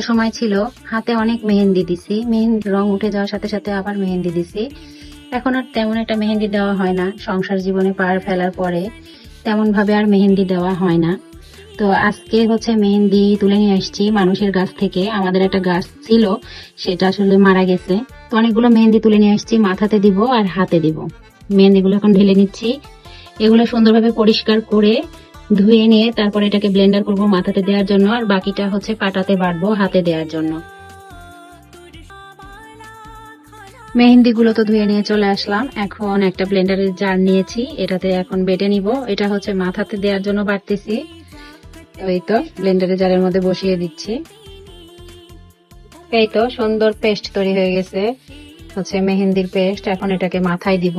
একটা সময় ছিল হাতে অনেক মেহেন্দি দিছি, মেহেন্দি রং উঠে যাওয়ার সাথে সাথে আবার মেহেন্দি দিছি। এখন আর তেমন একটা মেহেন্দি দেওয়া হয় না, সংসার জীবনে পার ফেলার পরে তেমন ভাবে আর মেহেন্দি দেওয়া হয় না। তো আজকে হচ্ছে মেহেন্দি তুলে নিয়ে আসছি মানুষের গাছ থেকে। আমাদের একটা গাছ ছিল, সেটা আসলে মারা গেছে। তো অনেকগুলো মেহেন্দি তুলে নিয়ে আসছি, মাথাতে দিব আর হাতে দিব। মেহেন্দিগুলো এখন ঢেলে নিচ্ছি। এগুলো সুন্দরভাবে পরিষ্কার করে ধুয়ে নিয়ে তারপর এটাকে ব্লেন্ডার করব মাথাতে দেওয়ার জন্য, আর বাকিটা হচ্ছে পাটাতে বাটবো হাতে দেওয়ার জন্য। মেহেন্দিগুলো তো ধুয়ে নিয়ে চলে আসলাম। এখন একটা ব্লেন্ডারের জার নিয়েছি, এটাতে এখন বেটে নিব। এটা হচ্ছে মাথাতে দেওয়ার জন্য বাটতেছি। এই তো ব্লেন্ডারের জারের মধ্যে বসিয়ে দিচ্ছি। এই তো সুন্দর পেস্ট তৈরি হয়ে গেছে, হচ্ছে মেহেন্দির পেস্ট। এখন এটাকে মাথায় দিব।